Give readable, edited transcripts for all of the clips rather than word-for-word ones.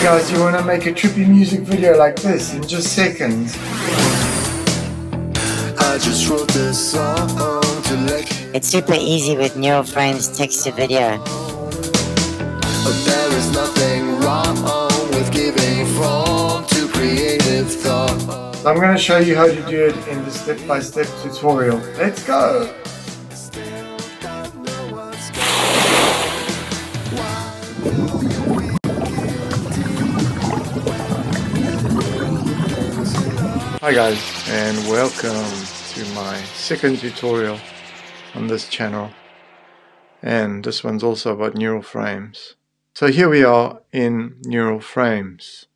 Hey guys, you want to make a trippy music video like this in just seconds? I just wrote this song to let you It's super easy with Neural Frames text to video. there is nothing wrong with giving form to creative thought. So I'm going to show you how to do it in the step-by-step tutorial. Let's go! Hi guys, and welcome to my second tutorial on this channel, and this one's also about neural frames. So here we are in neural frames.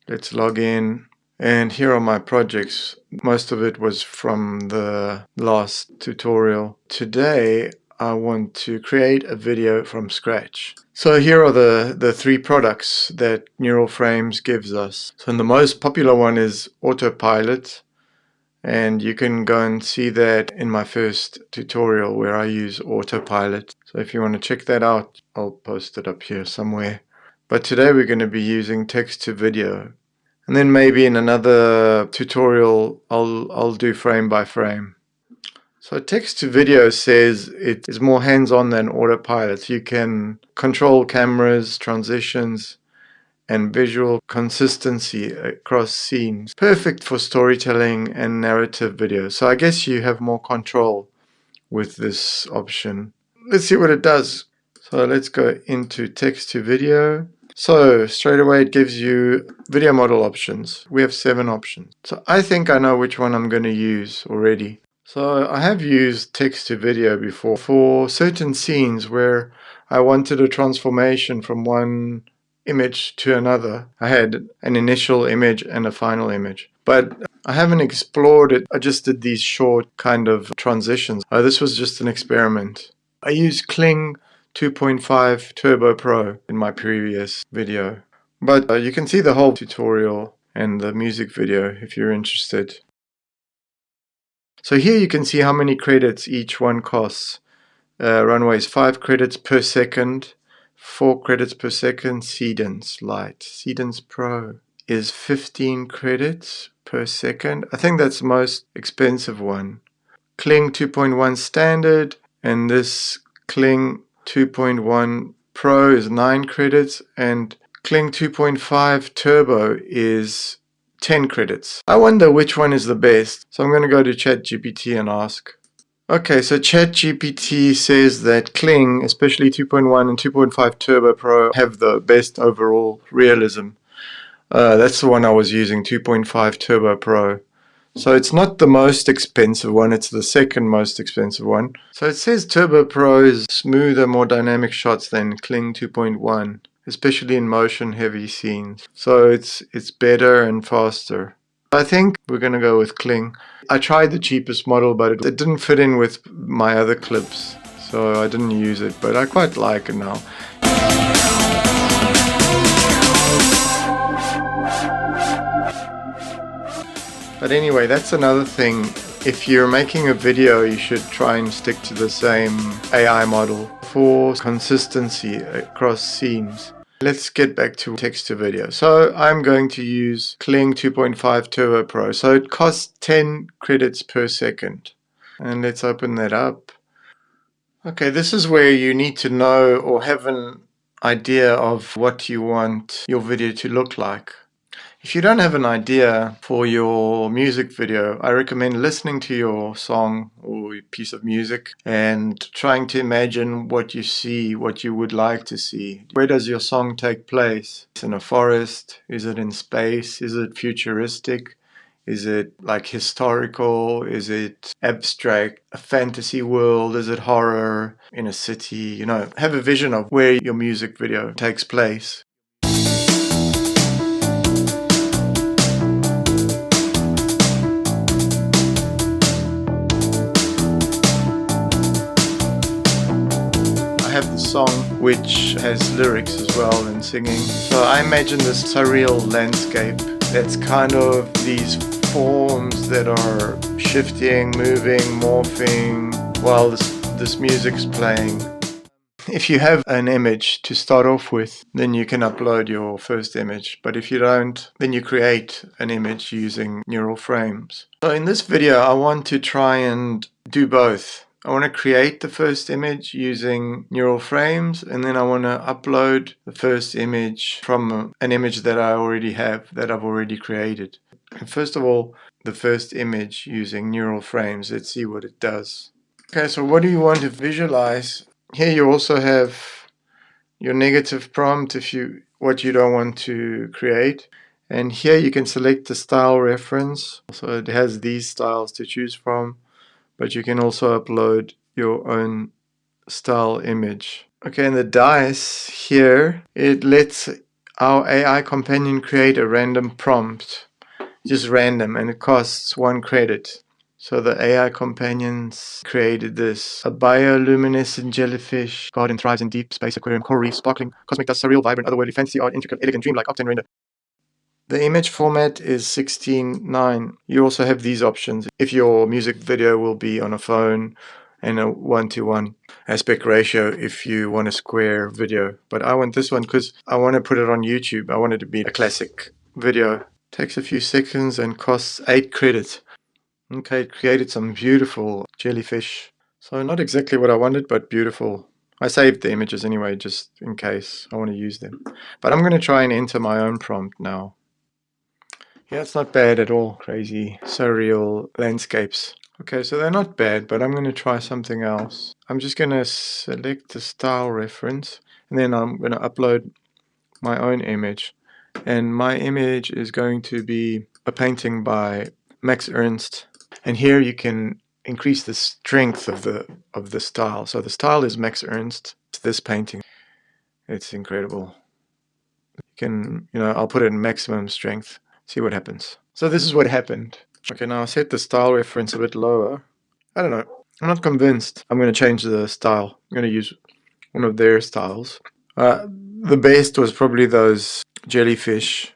Let's log in, and here are my projects. Most of it was from the last tutorial. Today I want to create a video from scratch. So here are the three products that Neural Frames gives us. So the most popular one is Autopilot, and you can go and see that in my first tutorial where I use Autopilot. So if you want to check that out, I'll post it up here somewhere. But today we're going to be using text to video. And then maybe in another tutorial I'll do frame by frame. So text to video says it is more hands-on than Autopilot. You can control cameras, transitions, and visual consistency across scenes. Perfect for storytelling and narrative video. So I guess you have more control with this option. Let's see what it does. So let's go into text to video. So straight away it gives you video model options. We have 7 options. So I think I know which one I'm going to use already. So I have used text to video before for certain scenes where I wanted a transformation from one image to another. I had an initial image and a final image, but I haven't explored it. I just did these short kind of transitions. This was just an experiment. I used Kling 2.5 Turbo Pro in my previous video, but you can see the whole tutorial and the music video if you're interested. So here you can see how many credits each one costs. Runway is 5 credits per second, 4 credits per second. Seedance Lite, Seedance Pro is 15 credits per second. I think that's the most expensive one. Kling 2.1 Standard, and this Kling 2.1 Pro is 9 credits, and Kling 2.5 Turbo is 10 credits. I wonder which one is the best. So I'm going to go to ChatGPT and ask. Okay, so ChatGPT says that Kling, especially 2.1 and 2.5 Turbo Pro, have the best overall realism. That's the one I was using, 2.5 Turbo Pro. So it's not the most expensive one, it's the second most expensive one. So it says Turbo Pro is smoother, more dynamic shots than Kling 2.1. Especially in motion heavy scenes. So it's better and faster. I think we're going to go with Kling. I tried the cheapest model, but it didn't fit in with my other clips, so I didn't use it, but I quite like it now. But anyway, that's another thing. If you're making a video, you should try and stick to the same AI model for consistency across scenes. Let's get back to text to video. So I'm going to use Kling 2.5 Turbo Pro. So it costs 10 credits per second. And let's open that up. Okay, this is where you need to know or have an idea of what you want your video to look like. If you don't have an idea for your music video, I recommend listening to your song or piece of music and trying to imagine what you see, what you would like to see. Where does your song take place? Is it in a forest? Is it in space? Is it futuristic? Is it like historical? Is it abstract? A fantasy world? Is it horror? In a city? You know, have a vision of where your music video takes place. Have the song which has lyrics as well and singing. So I imagine this surreal landscape that's kind of these forms that are shifting, moving, morphing while this music's playing. if you have an image to start off with, then you can upload your first image. But if you don't, then you create an image using neural frames. So in this video, I want to try and do both. I want to create the first image using neural frames, and then I want to upload the first image from an image that I already have, that I've already created. And first of all, the first image using neural frames. Let's see what it does. Okay, so what do you want to visualize? Here you also have your negative prompt if what you don't want to create. And here you can select the style reference. So it has these styles to choose from, but you can also upload your own style image. Okay, and the dice here, it lets our AI companion create a random prompt, just random, and it costs 1 credit. So the AI companions created this: a bioluminescent jellyfish, garden thrives in deep space aquarium, coral reef, sparkling, cosmic dust, surreal, vibrant, otherworldly, fantasy art, intricate, elegant, dreamlike, octane render. The image format is 16:9. You also have these options if your music video will be on a phone, and a 1:1 aspect ratio if you want a square video. But I want this one because I want to put it on YouTube. I want it to be a classic video. Takes a few seconds and costs 8 credits. Okay, it created some beautiful jellyfish. So not exactly what I wanted, but beautiful. I saved the images anyway, just in case I want to use them. But I'm going to try and enter my own prompt now. Yeah, it's not bad at all. Crazy, surreal landscapes. Okay, so they're not bad, but I'm going to try something else. I'm just going to select the style reference, and then I'm going to upload my own image. And my image is going to be a painting by Max Ernst. And here you can increase the strength of the style. So the style is Max Ernst. It's this painting. It's incredible. You can, I'll put it in maximum strength. See what happens. So this is what happened. Okay, now I'll set the style reference a bit lower. I don't know. I'm not convinced. I'm going to change the style. I'm going to use one of their styles. The best was probably those jellyfish,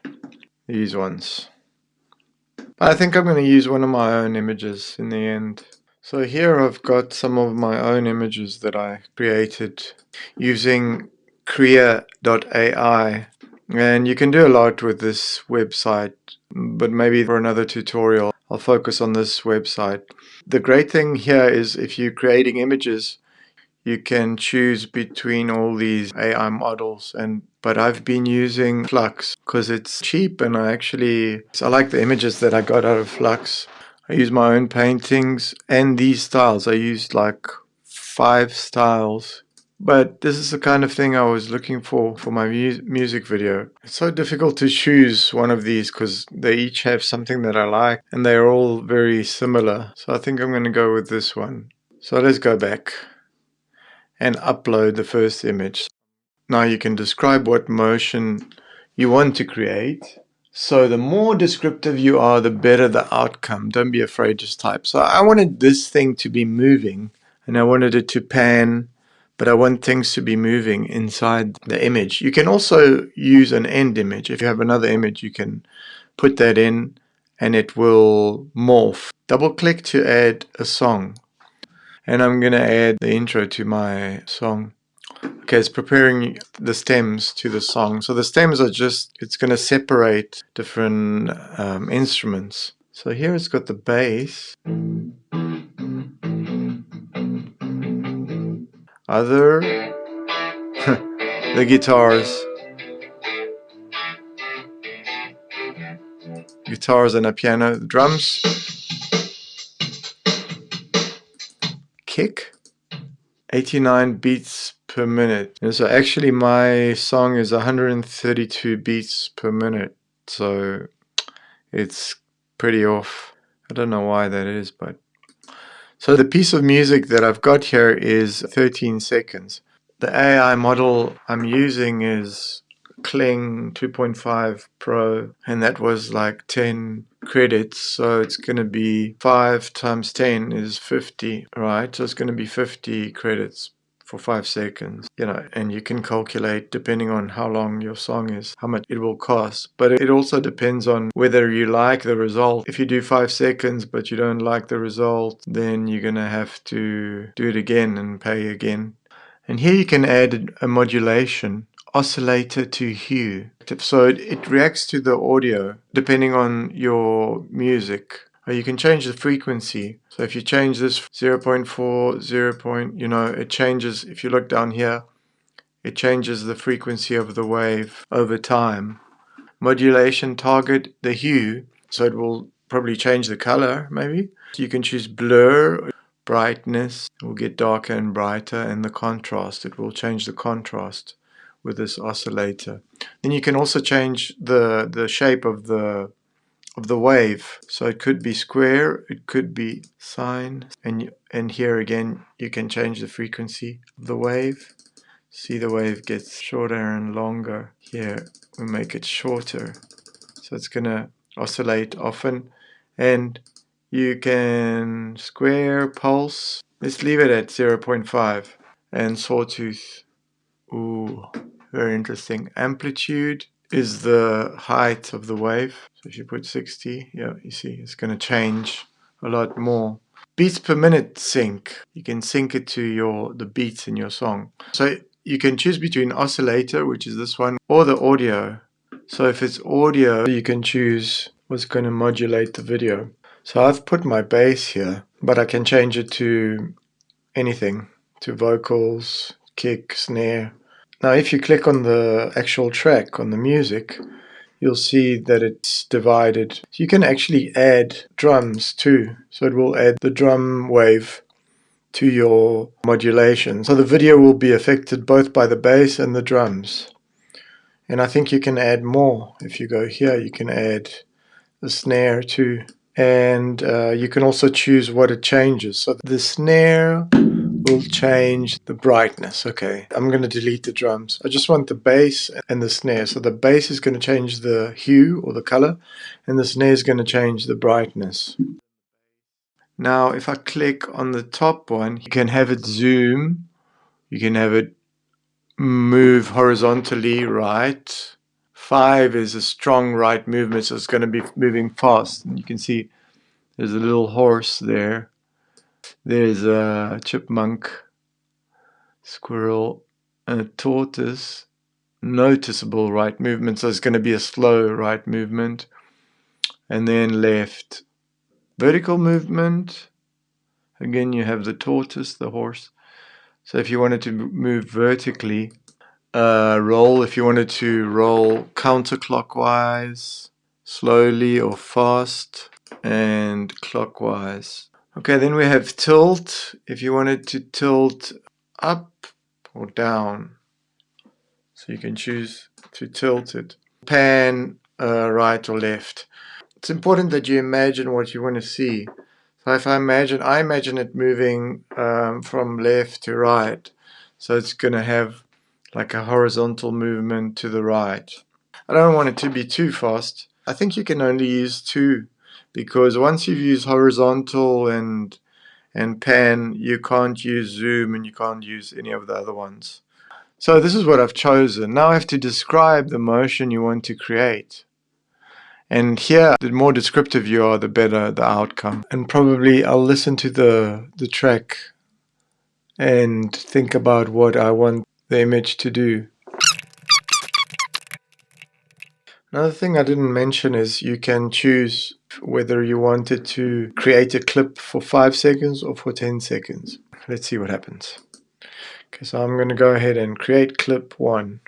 these ones. I think I'm going to use one of my own images in the end. So here I've got some of my own images that I created using Krea.AI. And you can do a lot with this website, but maybe for another tutorial I'll focus on this website. The great thing here is if you're creating images, you can choose between all these AI models, but I've been using Flux because it's cheap, and I like the images that I got out of Flux. I use my own paintings and these styles. I used like 5 styles. But this is the kind of thing I was looking for my music video. It's so difficult to choose one of these because they each have something that I like, and they're all very similar. So I think I'm going to go with this one. So let's go back and upload the first image. Now you can describe what motion you want to create. So the more descriptive you are, the better the outcome. Don't be afraid, just type. So I wanted this thing to be moving, and I wanted it to pan, but I want things to be moving inside the image. You can also use an end image. If you have another image, you can put that in and it will morph. Double click to add a song. And I'm going to add the intro to my song. Okay, it's preparing the stems to the song. So the stems are it's going to separate different instruments. So here it's got the bass, other, the guitars and a piano, the drums, kick, 89 beats per minute. And so actually my song is 132 beats per minute. So it's pretty off. I don't know why that is, but... So the piece of music that I've got here is 13 seconds. The AI model I'm using is Kling 2.5 Pro, and that was like 10 credits. So it's going to be 5 times 10 is 50, right? So it's going to be 50 credits for 5 seconds, and you can calculate, depending on how long your song is, how much it will cost. But it also depends on whether you like the result. If you do 5 seconds but you don't like the result, then you're gonna have to do it again and pay again. And here you can add a modulation, oscillator to hue. So it reacts to the audio depending on your music. You can change the frequency. So if you change this 0.4, 0. It changes. If you look down here, it changes the frequency of the wave over time. Modulation target the hue, so it will probably change the color maybe. You can choose blur, brightness, it will get darker and brighter, and the contrast, it will change the contrast with this oscillator. Then you can also change the shape of the wave. So it could be square, it could be sine, and here again you can change the frequency of the wave. See, the wave gets shorter and longer. Here we make it shorter, so it's gonna oscillate often. And you can square, pulse. Let's leave it at 0.5. And sawtooth. Ooh, very interesting. Amplitude is the height of the wave. So if you put 60, yeah, you see it's going to change a lot more. Beats per minute sync. You can sync it to the beats in your song. So you can choose between oscillator, which is this one, or the audio. So if it's audio, you can choose what's going to modulate the video. So I've put my bass here, but I can change it to anything, to vocals, kick, snare. Now if you click on the actual track, on the music, you'll see that it's divided. So you can actually add drums too. So it will add the drum wave to your modulation. So the video will be affected both by the bass and the drums. And I think you can add more. If you go here, you can add the snare too. And you can also choose what it changes. So the snare will change the brightness. Okay, I'm going to delete the drums. I just want the bass and the snare. So the bass is going to change the hue or the color, and the snare is going to change the brightness. Now if I click on the top one, you can have it zoom, you can have it move horizontally right. 5 is a strong right movement, so it's going to be moving fast. And you can see there's a little horse there. There's a chipmunk, squirrel, and a tortoise. Noticeable right movement, so it's going to be a slow right movement. And then left. Vertical movement. Again, you have the tortoise, the horse. So if you wanted to move vertically, roll, if you wanted to roll counterclockwise, slowly or fast, and clockwise. Okay, then we have tilt. If you wanted to tilt up or down, so you can choose to tilt it. Pan, right or left. It's important that you imagine what you want to see. So if I imagine it moving from left to right. So it's going to have like a horizontal movement to the right. I don't want it to be too fast. I think you can only use 2, because once you've used horizontal and pan, you can't use zoom and you can't use any of the other ones. So this is what I've chosen. Now I have to describe the motion you want to create. And here, the more descriptive you are, the better the outcome. And probably I'll listen to the track and think about what I want the image to do. Another thing I didn't mention is you can choose whether you wanted to create a clip for 5 seconds or for 10 seconds. Let's see what happens. Okay, so I'm going to go ahead and create clip 1.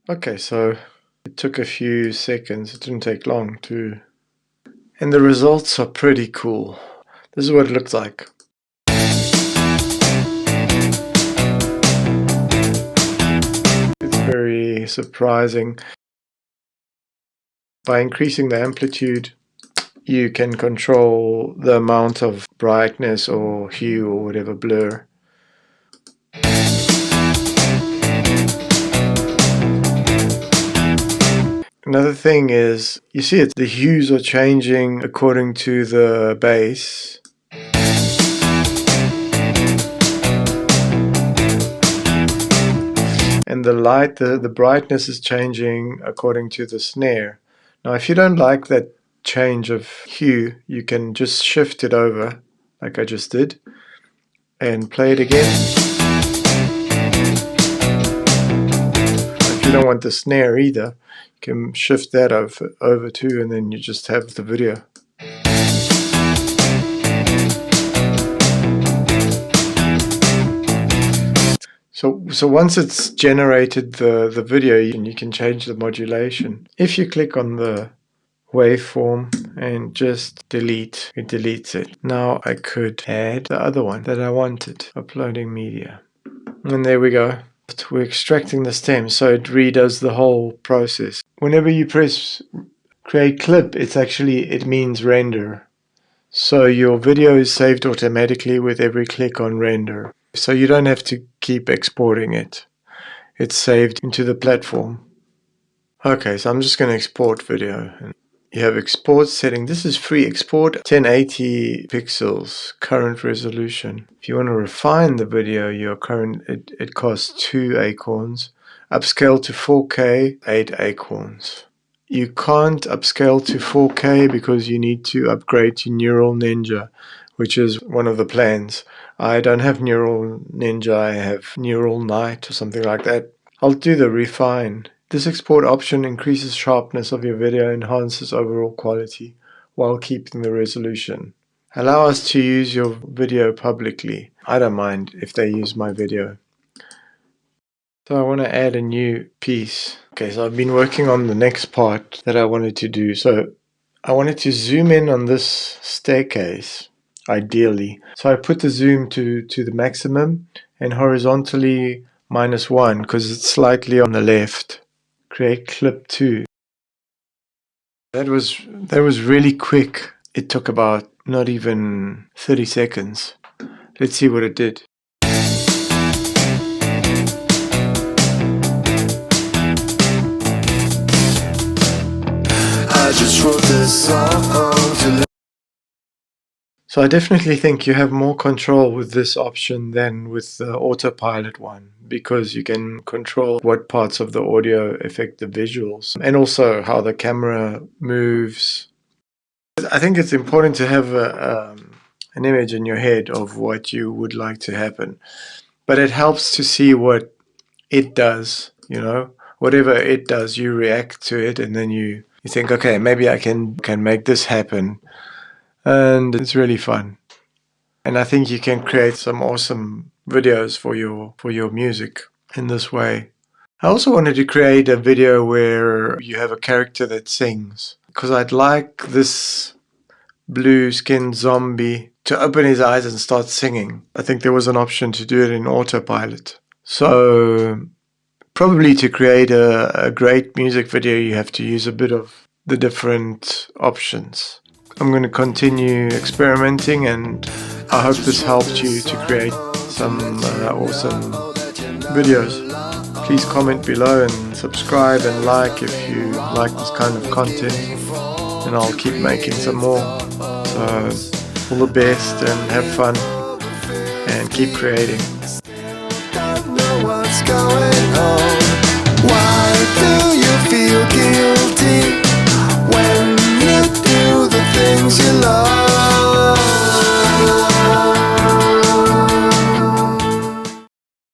Okay, so it took a few seconds, it didn't take long to... And the results are pretty cool. This is what it looks like. It's very surprising. By increasing the amplitude, you can control the amount of brightness or hue or whatever, blur. Another thing is, you see the hues are changing according to the bass. And the light, the brightness is changing according to the snare. Now if you don't like that change of hue, you can just shift it over like I just did and play it again. If you don't want the snare either, you can shift that over too, and then you just have the video. So once it's generated the video, you can change the modulation. If you click on the waveform and just delete, it deletes it. Now I could add the other one that I wanted, uploading media. And there we go. We're extracting the stem, so it redoes the whole process. Whenever you press create clip, it means render. So your video is saved automatically with every click on render. So you don't have to keep exporting it. It's saved into the platform. Okay, so I'm just going to export video. You have export setting. This is free export, 1080 pixels, current resolution. If you want to refine the video, it costs 2 acorns. Upscale to 4K, 8 acorns. You can't upscale to 4K because you need to upgrade to Neural Ninja, which is one of the plans. I don't have Neural Ninja, I have Neural Night or something like that. I'll do the refine. This export option increases sharpness of your video, enhances overall quality while keeping the resolution. Allow us to use your video publicly. I don't mind if they use my video. So I want to add a new piece. Okay, so I've been working on the next part that I wanted to do. So I wanted to zoom in on this staircase, ideally. So I put the zoom to the maximum and horizontally -1 because it's slightly on the left. Create clip 2. That was really quick. It took about not even 30 seconds. Let's see what it did. I just wrote this song to So I definitely think you have more control with this option than with the autopilot one, because you can control what parts of the audio affect the visuals and also how the camera moves. I think it's important to have an image in your head of what you would like to happen, but it helps to see what it does, you know. Whatever it does, you react to it, and then you think, okay, maybe I can make this happen. And it's really fun. And I think you can create some awesome videos for your music in this way. I also wanted to create a video where you have a character that sings, because I'd like this blue-skinned zombie to open his eyes and start singing. I think there was an option to do it in autopilot. So probably to create a great music video, you have to use a bit of the different options. I'm going to continue experimenting, and I hope this helped you to create some awesome videos. Please comment below and subscribe and like if you like this kind of content, and I'll keep making some more. So all the best and have fun and keep creating. don't know what's going on. Why?